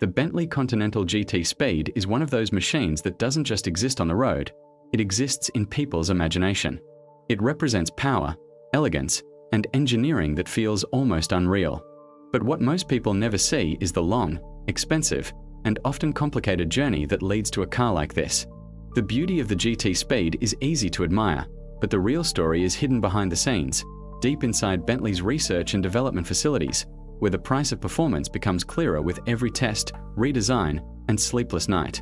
The Bentley Continental GT Speed is one of those machines that doesn't just exist on the road, it exists in people's imagination. It represents power, elegance, and engineering that feels almost unreal. But what most people never see is the long, expensive, and often complicated journey that leads to a car like this. The beauty of the GT Speed is easy to admire, but the real story is hidden behind the scenes, deep inside Bentley's research and development facilities, where the price of performance becomes clearer with every test, redesign, and sleepless night.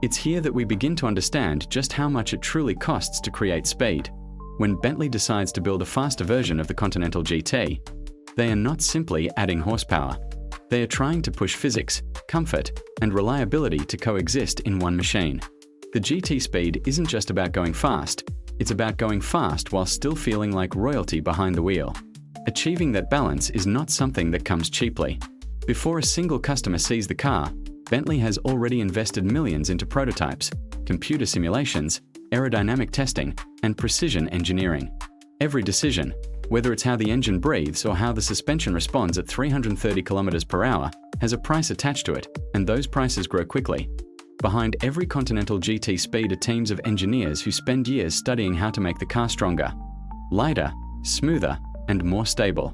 It's here that we begin to understand just how much it truly costs to create speed. When Bentley decides to build a faster version of the Continental GT, they are not simply adding horsepower. They are trying to push physics, comfort, and reliability to coexist in one machine. The GT Speed isn't just about going fast, it's about going fast while still feeling like royalty behind the wheel. Achieving that balance is not something that comes cheaply. Before a single customer sees the car, Bentley has already invested millions into prototypes, computer simulations, aerodynamic testing, and precision engineering. Every decision, whether it's how the engine breathes or how the suspension responds at 330 km per hour, has a price attached to it, and those prices grow quickly. Behind every Continental GT Speed are teams of engineers who spend years studying how to make the car stronger, lighter, smoother, and more stable.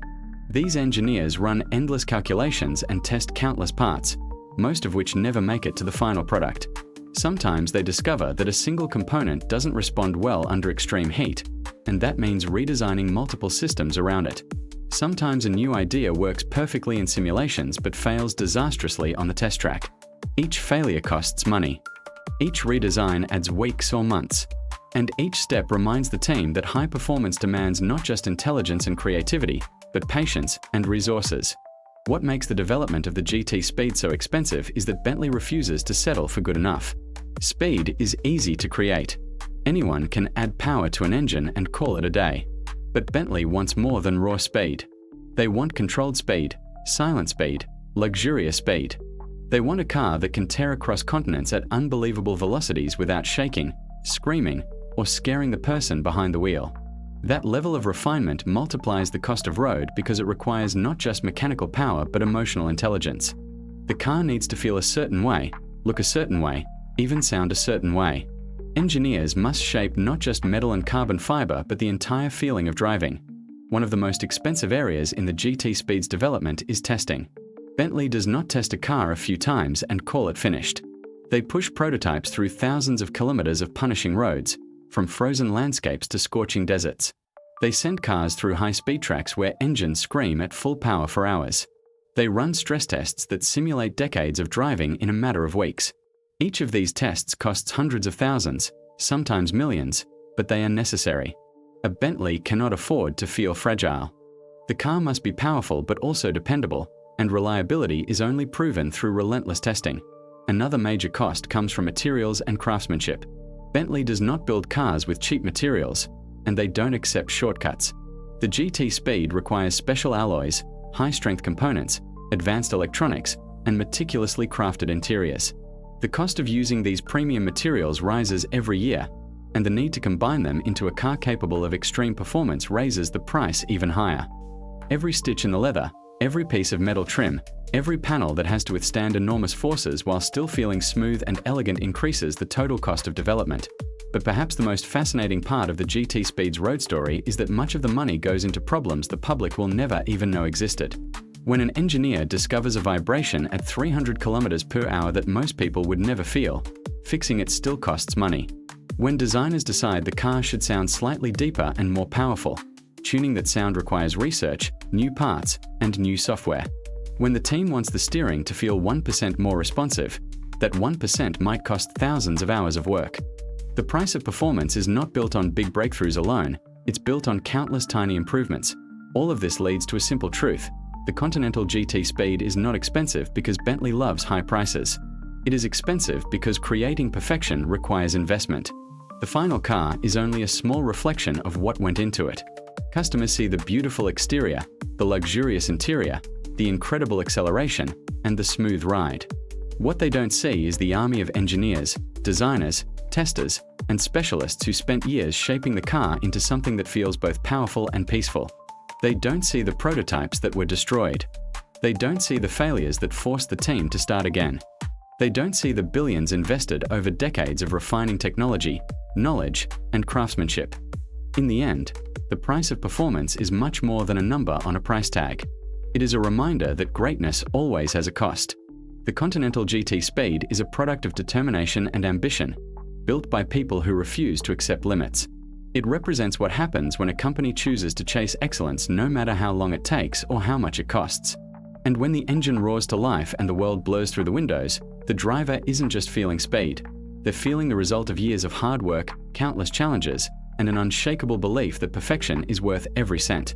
These engineers run endless calculations and test countless parts, most of which never make it to the final product. Sometimes they discover that a single component doesn't respond well under extreme heat, and that means redesigning multiple systems around it. Sometimes a new idea works perfectly in simulations but fails disastrously on the test track. Each failure costs money. Each redesign adds weeks or months. And each step reminds the team that high performance demands not just intelligence and creativity, but patience and resources. What makes the development of the GT Speed so expensive is that Bentley refuses to settle for good enough. Speed is easy to create. Anyone can add power to an engine and call it a day. But Bentley wants more than raw speed. They want controlled speed, silent speed, luxurious speed. They want a car that can tear across continents at unbelievable velocities without shaking, screaming, or scaring the person behind the wheel. That level of refinement multiplies the cost of road because it requires not just mechanical power but emotional intelligence. The car needs to feel a certain way, look a certain way, even sound a certain way. Engineers must shape not just metal and carbon fiber but the entire feeling of driving. One of the most expensive areas in the GT Speed's development is testing. Bentley does not test a car a few times and call it finished. They push prototypes through thousands of kilometers of punishing roads, from frozen landscapes to scorching deserts. They send cars through high-speed tracks where engines scream at full power for hours. They run stress tests that simulate decades of driving in a matter of weeks. Each of these tests costs hundreds of thousands, sometimes millions, but they are necessary. A Bentley cannot afford to feel fragile. The car must be powerful but also dependable, and reliability is only proven through relentless testing. Another major cost comes from materials and craftsmanship. Bentley does not build cars with cheap materials, and they don't accept shortcuts. The GT Speed requires special alloys, high-strength components, advanced electronics, and meticulously crafted interiors. The cost of using these premium materials rises every year, and the need to combine them into a car capable of extreme performance raises the price even higher. Every stitch in the leather, every piece of metal trim, every panel that has to withstand enormous forces while still feeling smooth and elegant increases the total cost of development. But perhaps the most fascinating part of the GT Speed's road story is that much of the money goes into problems the public will never even know existed. When an engineer discovers a vibration at 300 km per hour that most people would never feel, fixing it still costs money. When designers decide the car should sound slightly deeper and more powerful, tuning that sound requires research, new parts, and new software. When the team wants the steering to feel 1% more responsive, that 1% might cost thousands of hours of work. The price of performance is not built on big breakthroughs alone, it's built on countless tiny improvements. All of this leads to a simple truth. The Continental GT Speed is not expensive because Bentley loves high prices. It is expensive because creating perfection requires investment. The final car is only a small reflection of what went into it. Customers see the beautiful exterior, the luxurious interior, the incredible acceleration, and the smooth ride. What they don't see is the army of engineers, designers, testers, and specialists who spent years shaping the car into something that feels both powerful and peaceful. They don't see the prototypes that were destroyed. They don't see the failures that forced the team to start again. They don't see the billions invested over decades of refining technology, knowledge, and craftsmanship. In the end, the price of performance is much more than a number on a price tag. It is a reminder that greatness always has a cost. The Continental GT Speed is a product of determination and ambition, built by people who refuse to accept limits. It represents what happens when a company chooses to chase excellence no matter how long it takes or how much it costs. And when the engine roars to life and the world blows through the windows, the driver isn't just feeling speed. They're feeling the result of years of hard work, countless challenges, and an unshakable belief that perfection is worth every cent.